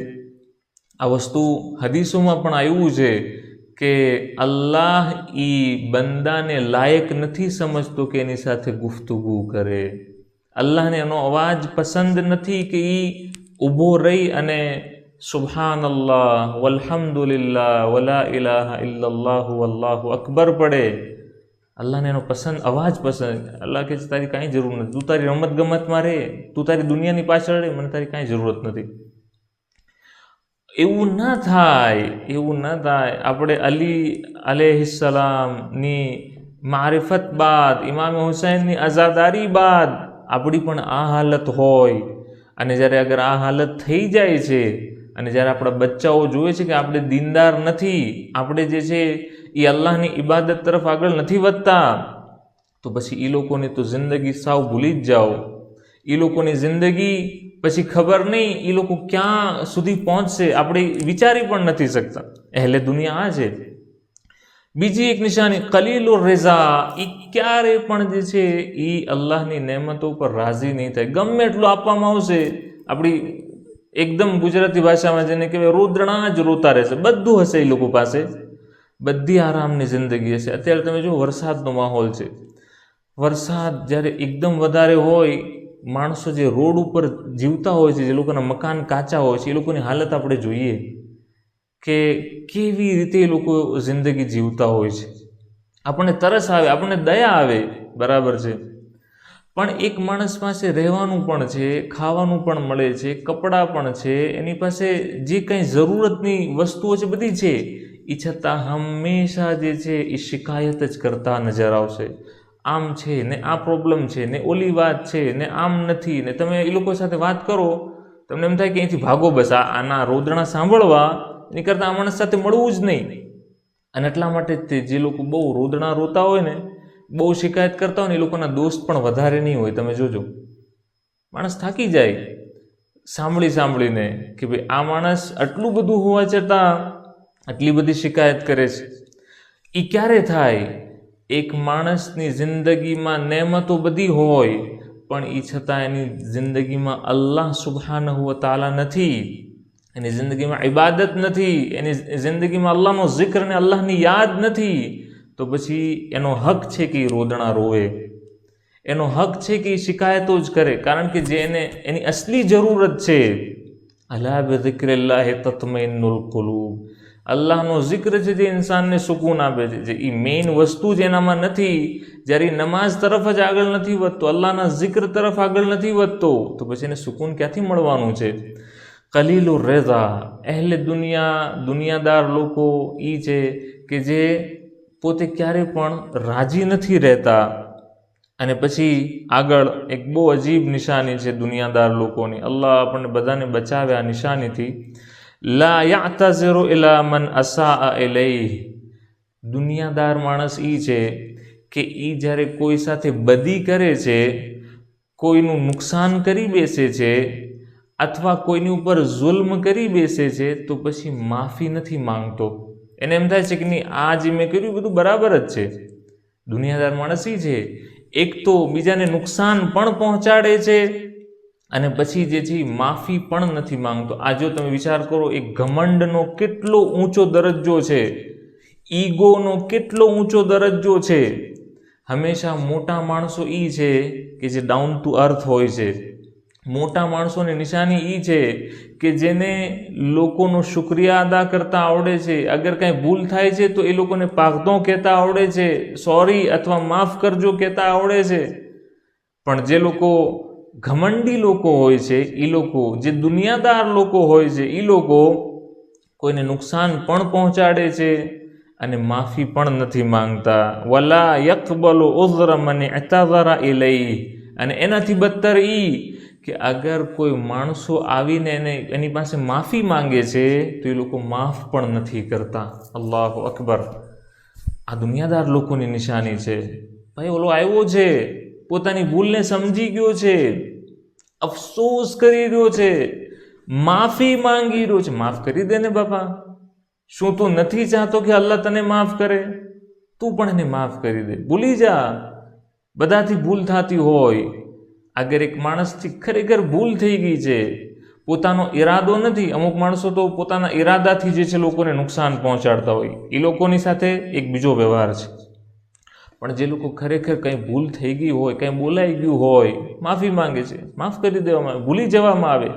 આ વસ્તુ હદીસોમાં પણ આવ્યું છે કે અલ્લાહ ઈ બંદાને લાયક નથી સમજતો કે એની સાથે ગુફ્તગુ કરે. અલ્લાહને એનો અવાજ પસંદ નથી કે ઈ ઊભો રહી અને સુબહાનલ્લાહ વલ્હમ્દુલિલ્લાહ વલા ઇલાહા ઇલ્લલ્લાહ વલ્લાહુ અકબર પડે. અલ્લાહને એનો અવાજ પસંદ. અલ્લાહ કહે છે તારી કાંઈ જરૂર નથી, તું તારી રમત ગમતમાં રહે, તું તારી દુનિયાની પાછળ રહે, મને તારી કાંઈ જરૂરત નથી. એવું ના થાય, એવું ના થાય. આપણે અલી અલૈહિસ્સલામની મારિફત બાદ, ઇમામ હુસૈનની આઝાદારી બાદ આપણી પણ આ હાલત હોય, અને જ્યારે અગર આ હાલત થઈ જાય છે અને જ્યારે આપણા બચ્ચાઓ જોઈએ છે કે આપણે દીનદાર નથી, આપણે જે છે એ અલ્લાહની ઇબાદત તરફ આગળ નથી વધતા, તો પછી એ લોકોની તો જિંદગી સાવ ભૂલી જ જાઓ. એ લોકોની જિંદગી પછી ખબર નહીં એ લોકો ક્યાં સુધી પહોંચશે, આપણે વિચારી પણ નથી શકતા. અહેલે દુનિયા આ છે. બીજી એક નિશાની કલીલુર રિઝા, એ ક્યારે પણ જે છે એ અલ્લાહની નેમતો પર રાજી નહીં થાય. ગમે એટલું આપવામાં આવશે, આપણી એકદમ ગુજરાતી ભાષામાં જેને કહેવાય રોદણા જ રોતા રહેશે. બધું હશે એ લોકો પાસે, બધી આરામની જિંદગી હશે. અત્યારે તમે જો વરસાદનો માહોલ છે, વરસાદ જ્યારે એકદમ વધારે હોય, માણસો જે રોડ ઉપર જીવતા હોય છે, જે લોકોના મકાન કાચા હોય છે, એ લોકોની હાલત આપણે જોઈએ કે કેવી રીતે એ લોકો જિંદગી જીવતા હોય છે. આપણને તરસ આવે, આપણને દયા આવે, બરાબર છે, પણ એક માણસ પાસે રહેવાનું પણ છે, ખાવાનું પણ મળે છે, કપડાં પણ છે, એની પાસે જે કંઈ જરૂરતની વસ્તુઓ છે બધી છે, એ છતાં હંમેશા જે છે એ શિકાયત જ કરતા નજર આવશે. આમ છે ને આ પ્રોબ્લેમ છે ને ઓલી વાત છે ને આમ નથી ને. તમે એ લોકો સાથે વાત કરો, તમને એમ થાય કે અહીંથી ભાગો, બસ આના રોદણા સાંભળવા એની કરતાં આ માણસ સાથે મળવું જ નહીં. અને એટલા માટે તે જે લોકો બહુ રોદણા રોતા હોય ને, બહુ શિકાયત કરતા હોય ને, એ લોકોના દોસ્ત પણ વધારે નહીં હોય. તમે જોજો, માણસ થાકી જાય સાંભળીને કે ભાઈ આ માણસ આટલું બધું હોવા છતાં આટલી બધી શિકાયત કરે છે. એ ક્યારે થાય? એક માણસની જિંદગીમાં નેમતો બધી હોય પણ એ છતાં એની જિંદગીમાં અલ્લાહ સુબ્હાનહુ વ તઆલા નથી, એની જિંદગીમાં ઇબાદત નથી, એની જિંદગીમાં અલ્લાહનો જિક્ર અને અલ્લાહની યાદ નથી, તો પછી એનો હક છે કે એ રોદણા રોવે, એનો હક છે કે એ શિકાયતો જ કરે. કારણ કે જે એને એની અસલી જરૂરત છે, અલા બિઝિક્રિલ્લાહિ તત્મઇન્નુલ કુલૂબ, અલ્લાહનો જિક્ર છે જે ઇન્સાનને સુકૂન આપે છે. જે એ મેઇન વસ્તુ જ એનામાં નથી, જ્યારે નમાઝ તરફ જ આગળ નથી વધતો, અલ્લાહના જિક્ર તરફ આગળ નથી વધતો, તો પછી એને સુકૂન ક્યાંથી મળવાનું છે? કલીલુર રેઝા, અહેલે દુનિયાદાર લોકો એ છે કે જે પોતે ક્યારે પણ રાજી નથી રહેતા. અને પછી આગળ એક બહુ અજીબ નિશાની છે દુનિયાદાર લોકોની, અલ્લાહ આપણને બધાને બચાવે આ નિશાનીથી. લા યઅતઝિરુ ઇલા મન અસાઅ ઇલૈહ, દુનિયાદાર માણસ એ છે કે એ જ્યારે કોઈ સાથે બદી કરે છે, કોઈનું નુકસાન કરી બેસે છે, અથવા કોઈની ઉપર જુલ્મ કરી બેસે છે, તો પછી માફી નથી માંગતો. એને એમ થાય છે કે નહીં, આ જે મેં કર્યું બધું બરાબર જ છે. દુનિયાદાર માણસ એ છે, એક તો બીજાને નુકસાન પણ પહોંચાડે છે અને પછી જે છે માફી પણ નથી માંગતો. આ જો તમે વિચાર કરો, એક ઘમંડનો કેટલો ઊંચો દરજ્જો છે, ઈગોનો કેટલો ઊંચો દરજ્જો છે. હંમેશા મોટા માણસો એ છે કે જે ડાઉન ટુ અર્થ હોય છે. મોટા માણસોની નિશાની એ છે કે જેને લોકોનો શુક્રિયા અદા કરતા આવડે છે. અગર કાંઈ ભૂલ થાય છે તો એ લોકોને પાગદો કહેતા આવડે છે, સોરી અથવા માફ કરજો કહેતા આવડે છે. પણ જે લોકો ઘમંડી લોકો હોય છે, એ લોકો જે દુનિયાદાર લોકો હોય છે, એ લોકો કોઈને નુકસાન પણ પહોંચાડે છે અને માફી પણ નથી માંગતા. વલા યકબલુ ઉઝ્ર મન ઇતઝરા ઇલૈહ, અને એનાથી બદતર કે અગર કોઈ માણસો આવીને એની પાસે માફી માંગે છે તો એ લોકો માફ પણ નથી કરતા. અલ્લાહુ અકબર. આ દુનિયાદાર લોકોની નિશાની છે. ભાઈ ઓલો આવ્યો છે, પોતાની ભૂલને સમજી ગયો છે, અફસોસ કરી રહ્યો છે, માફી માંગી રહ્યો છે. માફ કરી દે ને બાપા, શું તું નથી ચાહતો કે અલ્લાહ તને માફ કરે? તું પણ એને માફ કરી દે, ભૂલી જા. બધાથી ભૂલ થતી હોય. અગર એક માણસથી ખરેખર ભૂલ થઈ ગઈ છે, પોતાનો ઈરાદો નથી, અમુક માણસો તો પોતાના ઈરાદાથી જે છે લોકોને નુકસાન પહોંચાડતા હોય, એ લોકોની સાથે એક બીજો વ્યવહાર છે. પણ જે લોકો ખરેખર કંઈ ભૂલ થઈ ગઈ હોય, કંઈ બોલાઈ ગયું હોય, માફી માંગે છે, માફ કરી દેવામાં આવે, ભૂલી જવામાં આવે.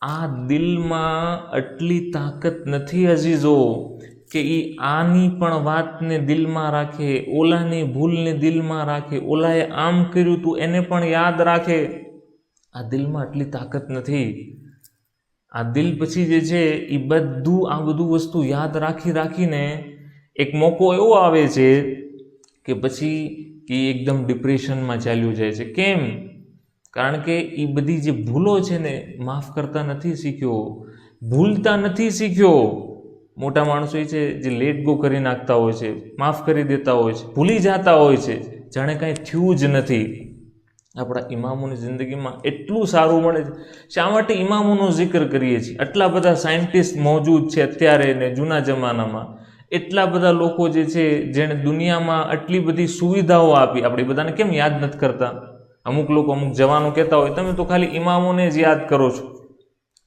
આ દિલમાં આટલી તાકાત નથી અઝીઝો કે એ આની પણ વાતને દિલમાં રાખે, ઓલાની ભૂલને દિલમાં રાખે, ઓલાએ આમ કર્યું તું એને પણ યાદ રાખે. આ દિલમાં આટલી તાકાત નથી. આ દિલ પછી જે છે એ આ બધું વસ્તુ યાદ રાખીને એક મોકો એવો આવે છે કે પછી એ એકદમ ડિપ્રેશનમાં ચાલ્યું જાય છે. કેમ? કારણ કે એ બધી જે ભૂલો છે ને, માફ કરતા નથી શીખ્યો, ભૂલતા નથી શીખ્યો. મોટા માણસો એ છે જે લેટ ગો કરી નાખતા હોય છે, માફ કરી દેતા હોય છે, ભૂલી જતા હોય છે, જાણે કાંઈ થયું જ નથી. આપણા ઇમામોની જિંદગીમાં એટલું સારું મળે છે. શા માટે ઇમામોનો જિક્ર કરીએ છીએ? આટલા બધા સાયન્ટિસ્ટ મોજૂદ છે અત્યારે ને જૂના જમાનામાં, એટલા બધા લોકો જે છે જેણે દુનિયામાં આટલી બધી સુવિધાઓ આપી, આપણે બધાને કેમ યાદ નથી કરતા? અમુક લોકો, અમુક જવાનો કહેતા હોય, તમે તો ખાલી ઇમામોને જ યાદ કરો છો,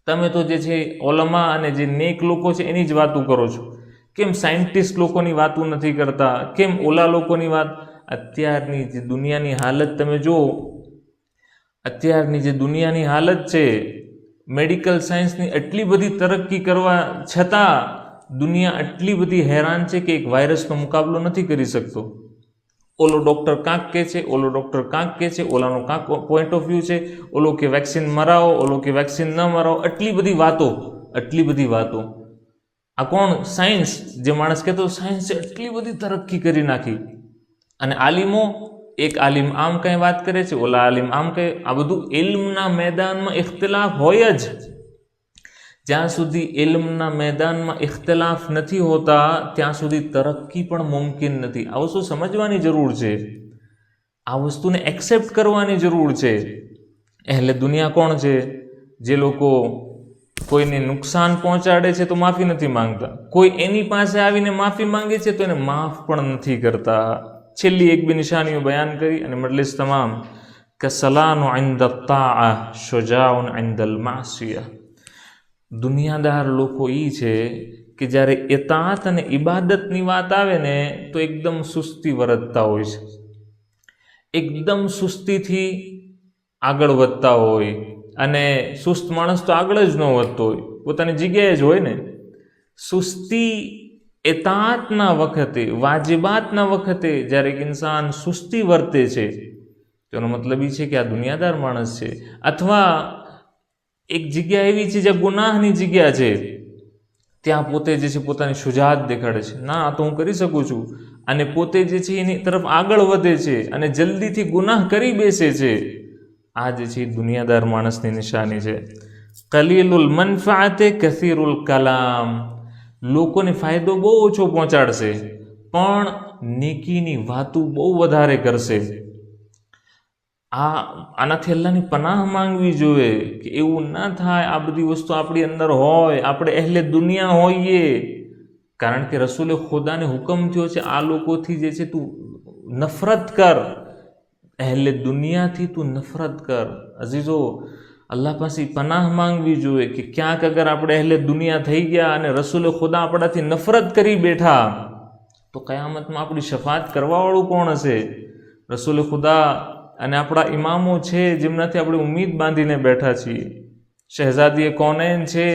તમે તો જે છે ઓલમા અને જે નેક લોકો છે એની જ વાતો કરો છો. કેમ સાયન્ટિસ્ટ લોકોની વાતો નથી કરતા? કેમ ઓલા લોકોની વાત? અત્યારની જે દુનિયાની હાલત તમે જુઓ, અત્યારની જે દુનિયાની હાલત છે, મેડિકલ સાયન્સની એટલી બધી તરક્કી કરવા છતાં દુનિયા એટલી બધી હેરાન છે કે એક વાયરસનો મુકાબલો નથી કરી શકતો. ઓલો ડૉક્ટર કાંક કહે છે, ઓલો ડૉક્ટર કાંક કહે છે, ઓલાનો કાંક પોઈન્ટ ઓફ વ્યૂ છે, ઓલો કે વેક્સિન મરાવો, ઓલો કે વેક્સિન ન મરાવો, આટલી બધી વાતો. આ કોણ? સાયન્સ. જે માણસ કહેતો સાયન્સે એટલી બધી તરક્કી કરી નાખી. અને આલિમો, એક આલિમ આમ કંઈ વાત કરે છે, ઓલા આલિમ આમ કહે. આ બધું ઇલ્મના મેદાનમાં ઇખ્તિલાફ હોય જ. જ્યાં સુધી ઇલ્મના મેદાનમાં ઇખ્તિલાફ નથી હોતા ત્યાં સુધી તરક્કી પણ મુમકિન નથી. આ વસ્તુ સમજવાની જરૂર છે, આ વસ્તુને એક્સેપ્ટ કરવાની જરૂર છે. એટલે દુનિયા કોણ છે? જે લોકો કોઈને નુકસાન પહોંચાડે છે તો માફી નથી માંગતા, કોઈ એની પાસે આવીને માફી માંગે છે તો એને માફ પણ નથી કરતા. છેલ્લી એક બે નિશાનીઓ બયાન કરી અને મજલિસ તમામ કે સલાનું ઇન્દ તાઆ શુજાઉન ઇન્દ અલ માસિયા. દુનિયાદાર લોકો એ છે કે જ્યારે ઇતાઅત અને ઇબાદતની વાત આવે ને તો એકદમ સુસ્તી વર્તતા હોય છે, એકદમ સુસ્તીથી આગળ વધતા હોય. અને સુસ્ત માણસ તો આગળ જ ન વધતો હોય, પોતાની જગ્યાએ જ હોય ને. સુસ્તી ઇતાઅતના વખતે, વાજિબાતના વખતે જ્યારે એક ઇન્સાન સુસ્તી વર્તે છે તેનો મતલબ એ છે કે આ દુનિયાદાર માણસ છે. અથવા એક જગ્યા એવી છે જ્યાં ગુનાહની જગ્યા છે, ત્યાં પોતે જે છે પોતાની શુજાત દેખાડે છે, ના આ તો હું કરી શકું છું, અને પોતે જે છે એની તરફ આગળ વધે છે અને જલ્દીથી ગુનાહ કરી બેસે છે. આ જે છે દુનિયાદાર માણસની નિશાની છે. કલીલુલ મનફાઅતે કસીરુલ કલામ. લોકોને ફાયદો બહુ ઓછો પહોંચાડશે પણ નેકીની વાતો બહુ વધારે કરશે. આનાથી અલ્લાહની પનાહ માંગવી જોઈએ કે એવું ના થાય, આ બધી વસ્તુ આપણી અંદર હોય, આપણે અહેલે દુનિયા હોઈએ. કારણ કે રસૂલે ખુદાને હુકમ થયો છે આ લોકોથી જે છે તું નફરત કર, અહેલે દુનિયાથી તું નફરત કર. અઝીઝો, અલ્લાહ પાસે પનાહ માંગવી જોઈએ કે ક્યાંક અગર આપણે અહેલે દુનિયા થઈ ગયા અને રસૂલે ખુદા આપણાથી નફરત કરી બેઠા તો કયામતમાં આપણી શફાત કરવાવાળું કોણ હશે? રસૂલે ખુદા અને આપણા ઇમામો છે જેમનાથી આપણે ઉમ્મીદ બાંધીને બેઠા છીએ. શહેઝાદીએ કૌનૈન છે,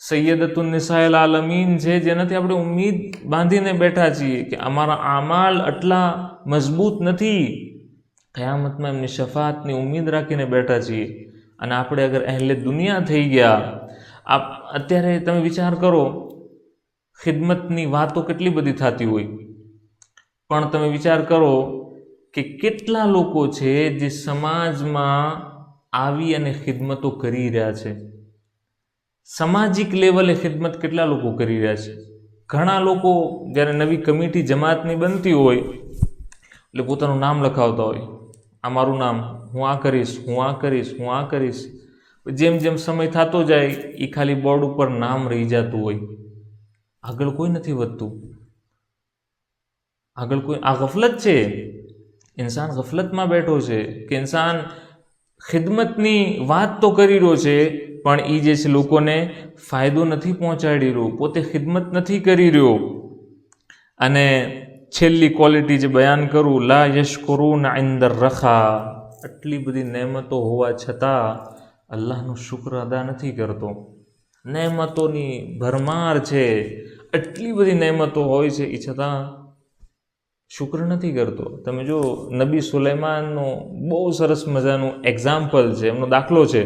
સૈયદતુન નિસાઇલ આલમીન છે, જેનાથી આપણે ઉમ્મીદ બાંધીને બેઠા છીએ કે અમારા આમાલ આટલા મજબૂત નથી, કયામતમાં એમની શફાતની ઉમ્મીદ રાખીને બેઠા છીએ. અને આપણે અગર અહેલે દુનિયા થઈ ગયા, અત્યારે તમે વિચાર કરો, ખિદમતની વાતો કેટલી બધી થતી હોય, પણ તમે વિચાર કરો કે કેટલા લોકો છે જે સમાજમાં આવી અને ખિદમતો કરી રહ્યા છે. સામાજિક લેવલે ખિદમત કેટલા લોકો કરી રહ્યા છે. ઘણા લોકો જ્યારે નવી કમિટી જમાતની બનતી હોય એટલે પોતાનું નામ લખાવતા હોય, આ મારું નામ, હું આ કરીશ, હું આ કરીશ, હું આ કરીશ. જેમ જેમ સમય થતો જાય એ ખાલી બોર્ડ ઉપર નામ રહી જતું હોય, આગળ કોઈ નથી વધતું. આગળ કોઈ, આ ગફલત છે. ઇન્સાન ગફલતમાં બેઠો છે કે ઇન્સાન ખિદમતની વાત તો કરી રહ્યો છે પણ એ જે છે લોકોને ફાયદો નથી પહોંચાડી રહ્યો, પોતે ખિદમત નથી કરી રહ્યો. અને છેલ્લી ક્વોલિટી જે બયાન કરું, લા યશકુરૂન ઇન્દ રખા. આટલી બધી નેમતો હોવા છતાં અલ્લાહનો શુક્ર અદા નથી કરતો. નેમતોની ભરમાર છે, આટલી બધી નેમતો હોય છે એ છતાં શુક્ર નથી કરતો. તમે જો નબી સુલેમાનનું બહુ સરસ મજાનું એક્ઝામ્પલ છે, એમનો દાખલો છે.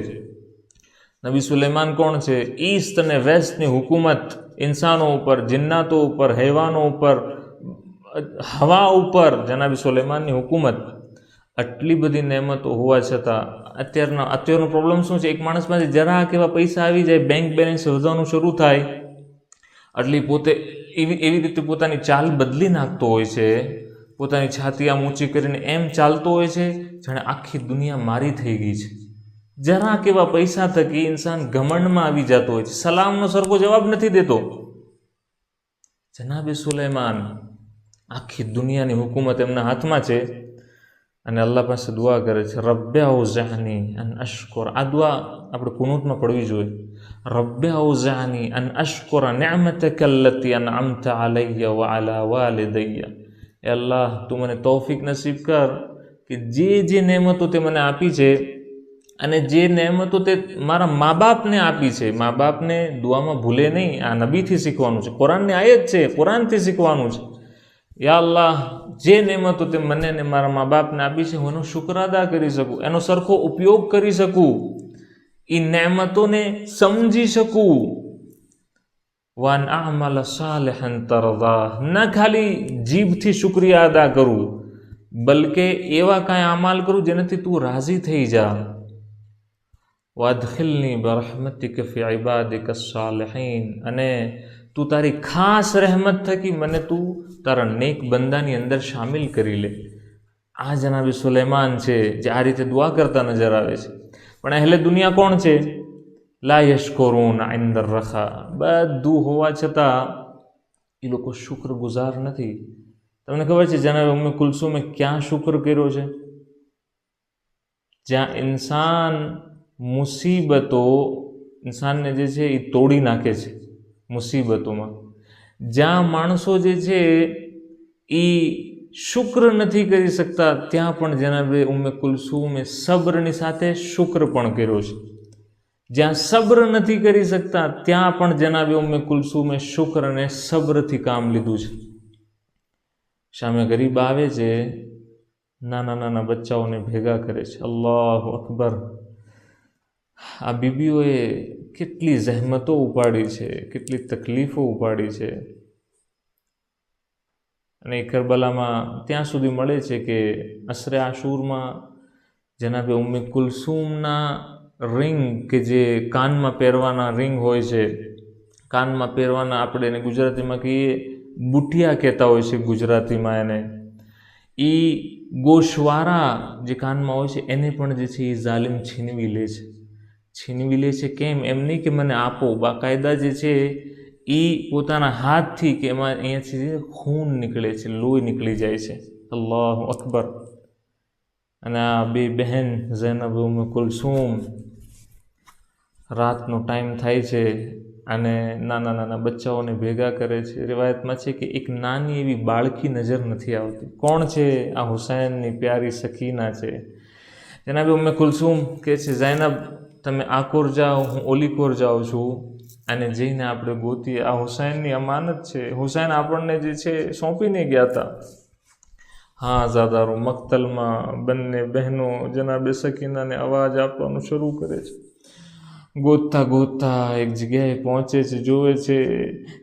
નબી સુલેમાન કોણ છે? ઈસ્ટ અને વેસ્ટની હુકુમત ઇન્સાનો ઉપર, જિન્નાતો ઉપર, હૈવાનો ઉપર, હવા ઉપર જનાબી સુલેમાનની હુકુમત. આટલી બધી નેમતો હોવા છતાં અત્યારનો પ્રોબ્લેમ શું છે? એક માણસ પાસે જરાક એવા પૈસા આવી જાય, બેંક બેલેન્સ વધવાનું શરૂ થાય એટલે પોતે એવી રીતે પોતાની ચાલ બદલી નાખતો હોય છે, પોતાની છાતી આમ ઊંચી કરીને એમ ચાલતો હોય છે જાણે આખી દુનિયા મારી થઈ ગઈ છે. જરાક એવા પૈસા થકી ઇન્સાન ઘમંડમાં આવી જતો હોય છે, સલામનો સરખો જવાબ નથી દેતો. જનાબે સુલેમાન, આખી દુનિયાની હુકુમત એમના હાથમાં છે અને અલ્લાહ પાસે દુઆ કરે છે, રબ્બે ઔઝાની અન અશ્કુર. આ દુઆ આપણે કુનૂતમાં પડવી જોઈએ. રબ્બે ઔઝાની અન અશ્કુર નિઅમતક અલ્લતી અનઅમતા અલૈયા વ અલા વાલિદૈયા. એ અલ્લાહ, તું મને તૌફીક નસીબ કર કે જે નેમતો તે મને આપી છે અને જે નેમતો તે મારા મા બાપને આપી છે, મા બાપને દુઆમાં ભૂલે નહીં. આ નબીથી શીખવાનું છે, કુરાનની આયત છે, કુરાનથી શીખવાનું છે. યા અલ્લાહ, જે નેમતો તે મને ને મારા મા બાપને આપી છે હું એનો શુક્ર અદા કરી શકું, એનો સરખો ઉપયોગ કરી શકું, એ નેમતોને સમજી શકું. વન અમલ સાલિહન તરદાહ. ન ખાલી જીભથી શુક્રિયા અદા કરું, બલકે એવા કાંઈ અમાલ કરું જેનાથી તું રાજી થઈ જા. વાદખિલની બરહમતિક ફી ઇબાદિક સાલિહીન, અને તું તારી ખાસ રહેમત થકી મને તું તારા નેક બંદાની અંદર શામિલ કરી લે. આ જનાબી સુલેમાન છે જે આ રીતે દુઆ કરતા નજર આવે છે. પણ અહેલે દુનિયા કોણ છે? લા યશકુરૂન ઇન્દ રખા. બધું હોવા છતાં એ લોકો શુક્રગુજાર નથી. તમને ખબર છે જનાબ ઉમ્મે કુલસુમે ક્યાં શુક્ર કર્યો છે? જ્યાં ઇન્સાન મુસીબતો ઇન્સાનને જે છે એ તોડી નાખે છે મુસીબતોમાં, જ્યાં માણસો જે છે એ શુક્ર નથી કરી શકતા, ત્યાં પણ જનાબે ઉમ્મે કુલસુમે સબ્રની સાથે શુક્ર પણ કર્યો છે. જ્યાં સબ્ર નથી કરી શકતા ત્યાં પણ જનાબે ઉમ્મે કુલસુમે શુક્ર અને સબ્રથી કામ લીધું છે. સામે ગરીબ આવે છે, નાના નાના બચ્ચાઓને ભેગા કરે છે. અલ્લાહુ અકબર. આ બીબીઓએ કેટલી જહેમતો ઉપાડી છે, કેટલી તકલીફો ઉપાડી છે. અને કરબલામાં ત્યાં સુધી મળે છે કે અસરે આશુરમાં જનાબે ઉમ્મે કુલસુમના રિંગ, કે જે કાનમાં પહેરવાના રિંગ હોય છે, કાનમાં પહેરવાના આપણે એને ગુજરાતીમાં કહીએ બુટિયા કહેતા હોય છે ગુજરાતીમાં એને, એ ગોશવારા જે કાનમાં હોય છે એને પણ જે છે એ ઝાલિમ છીનવી લે છે. છીનવી લે છે કેમ? એમ નહીં કે મને આપો, બાકાયદા જે છે એ પોતાના હાથથી, કે એમાં અહીંયાથી ખૂન નીકળે છે, લોહી નીકળી જાય છે. અલ્લાહુ અકબર. અને આ બે બહેન ઝૈનબ ઉમ્મે કુલસુમ, રાતનો ટાઈમ થાય છે અને નાના નાના બચ્ચાઓને ભેગા કરે છે. riwayatમાં છે કે એક નાની એવી બાળકી નજર નથી આવતી. કોણ છે? આ હુસૈનની પ્યારી સકીના છે. જનાબે ઉમ્મે કુલસુમ કહે છે, ઝૈનબ તમે આ કોર જાઓ, હું ઓલી કોર જાઉં છું, અને જઈને આપણે ગોતીએ. આ હુસૈનની અમાનત છે. હુસૈન આપણને જે છે સોંપીને ગયા હતા. હા ઝાદારો, મક્તલમાં બંને બહેનો જનાબે સકીનાને અવાજ આપવાનું શરૂ કરે છે. ગોતતા ગોતતા એક જગ્યાએ પહોંચે છે, જોવે છે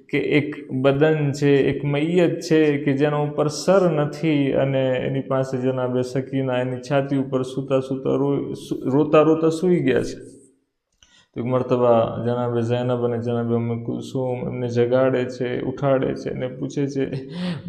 કે એક બદન છે, એક મૈયત છે કે જેના ઉપર સર નથી, અને એની પાસે જનાબે સકીના એની છાતી ઉપર સૂતા સૂતા રોતા રોતા સૂઈ ગયા છે. તો એક મરતબા જનાબે ઝૈનબ અને જનાબે ઉમ્મે કુલસુમ એમને જગાડે છે, ઉઠાડે છે અને પૂછે છે,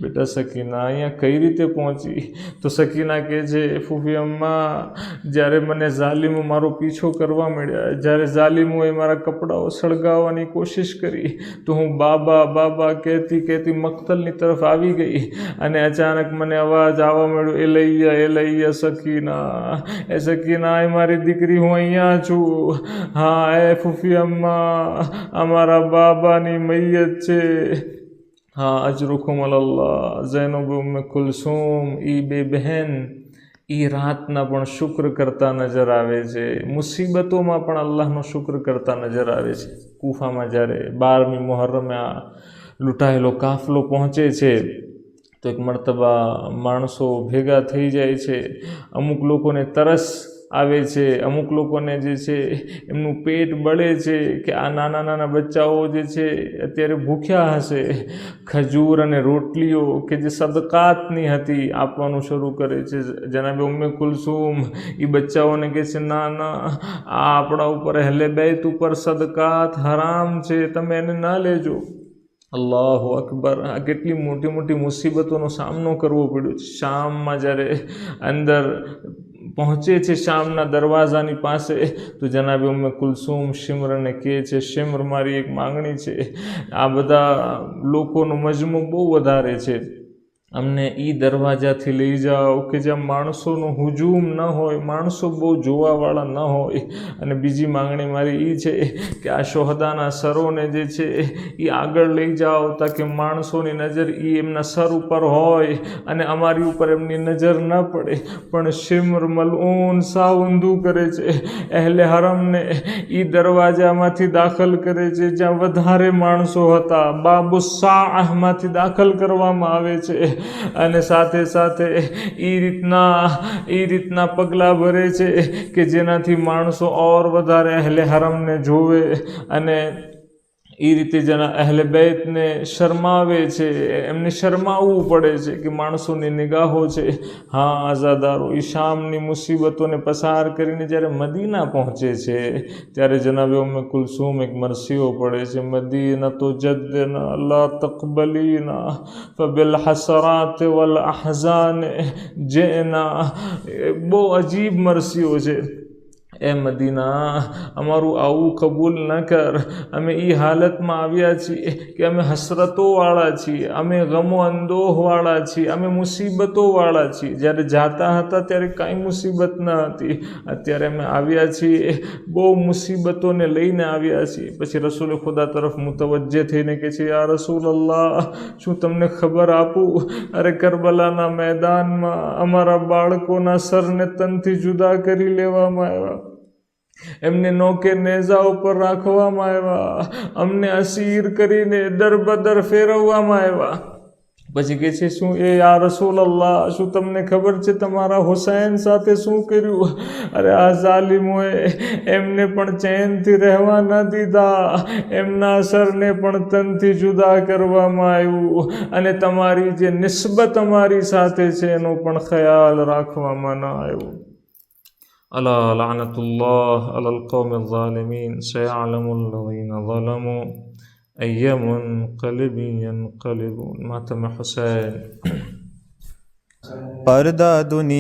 બેટા સકીના અહીંયા કઈ રીતે પહોંચી? તો સકીના કહે છે, ફૂફી અમ્મા, જ્યારે મને ઝાલિમો મારો પીછો કરવા મળ્યા, જ્યારે ઝાલિમોએ મારા કપડાઓ સળગાવવાની કોશિશ કરી, તો હું બાબા બાબા કહેતી કહેતી મક્તલની તરફ આવી ગઈ, અને અચાનક મને અવાજ આવવા મળ્યો, એલૈયા સકીના, એ સકીના, એ મારી દીકરી, હું અહીંયા છું. હા એ ફૂફી અમ્મા, અમારા બાબાની મૈયત છે. હા અજરુકુમ અલ્લાહ. ઝૈનબ ઉમ્મે કુલસુમ એ બે બહેન એ રાતના પણ શુક્ર કરતા નજર આવે છે, મુસીબતોમાં પણ અલ્લાહનો શુક્ર કરતા નજર આવે છે. કૂફામાં જ્યારે 12મી મુહર્રમે આ લૂંટાયેલો કાફલો પહોંચે છે, તો એક મરતબા માણસો ભેગા થઈ જાય છે. અમુક લોકોને તરસ આવે છે, અમુક લોકોને જે છે એમનું પેટ બળે છે કે આ નાના નાના બચ્ચાઓ જે છે અત્યારે ભૂખ્યા હશે. ખજૂર અને રોટલીઓ કે જે સદકાતની હતી આપવાનું શરૂ કરે છે. જનાબે ઉમ્મે કુલસુમ એ બચ્ચાઓને કહે છે, ના ના, આ આપણા ઉપર અહેલે બેત ઉપર સદકાત હરામ છે, તમે એને ના લેજો. અલ્લાહુ અકબર. આ કેટલી મોટી મોટી મુસીબતોનો સામનો કરવો પડ્યો છે. શામમાં જ્યારે અંદર પહોંચે છે, શામના દરવાજાની પાસે, તો જનાબે ઉમ્મે કુલસુમ શિમરને કહે છે, શિમર, મારી એક માંગણી છે. આ બધા લોકોનો મજમો બહુ વધારે છે, અમને એ દરવાજાથી લઈ જાઓ કે જ્યાં માણસોનો હુજુમ ન હોય, માણસો બહુ જોવાવાળા ન હોય. અને બીજી માંગણી મારી એ છે કે આ શોહદાના સરોને જે છે એ આગળ લઈ જાઓ, તાકે માણસોની નજર એ એમના સર ઉપર હોય અને અમારી ઉપર એમની નજર ન પડે. પણ શિમર મલઊન સાવ ઊંધું કરે છે. અહેલે હરમને એ દરવાજામાંથી દાખલ કરે છે જ્યાં વધારે માણસો હતા, બાબુ સાહમાંથી દાખલ કરવામાં આવે છે, અને સાથે સાથે એ રીતના પગલાં ભરે છે કે જેનાથી માણસો ઓર વધારે અહેલે હરમને જોવે અને એ રીતે જેના અહેલે બૈતને શરમાવે છે, એમને શરમાવવું પડે છે કે માણસોની નિગાહો છે. હા, આઝાદારો એ શામની મુસીબતોને પસાર કરીને જ્યારે મદીના પહોંચે છે ત્યારે જનાબે ઉમ્મે કુલસુમ એક મરસીઓ પડે છે, મદીના તો જદ્દના લા તકબલીના ફબિલ હસરાત વલ અહઝાન જેના. બહુ અજીબ મરસીઓ છે. એ મદીના, અમારું આવું કબૂલ ન કર. અમે એ હાલતમાં આવ્યા છીએ કે અમે હસરતોવાળા છીએ, અમે ગમો અંદોહવાળા છીએ, અમે મુસીબતોવાળા છીએ. જ્યારે જાતા હતા ત્યારે કાંઈ મુસીબત ન હતી, અત્યારે અમે આવ્યા છીએ બહુ મુસીબતોને લઈને આવ્યા છીએ. પછી રસૂલ ખુદા તરફ મુતવજ્જે થઈને કહે છે, યા રસૂલ અલ્લાહ, શું તમને ખબર આપું? અરે કરબલાના મેદાનમાં અમારા બાળકોના સરને તનથી જુદા કરી લેવામાં આવ્યા, એમને નોકે નેઝા ઉપર રાખવામાં આવ્યા, અમને અસીર કરીને દરબદર ફેરવવામાં આવ્યા. પછી કહે છે, શું એ યા રસૂલ અલ્લાહ, શું તમને ખબર છે તમારા હુસૈન સાથે શું કર્યું? અરે આ ઝાલિમોએ એમને પણ ચેનથી રહેવા ન દીધા, એમના સરને પણ તનથી જુદા કરવામાં આવ્યું, અને તમારી જે નિસ્બત અમારી સાથે છે એનો પણ ખ્યાલ રાખવામાં ન આવ્યો. ألا لعنة الله على القوم الظالمين سيعلم الذين ظلموا أي منقلب ينقلبون. मातम हुसैन. पर्दा दुनिया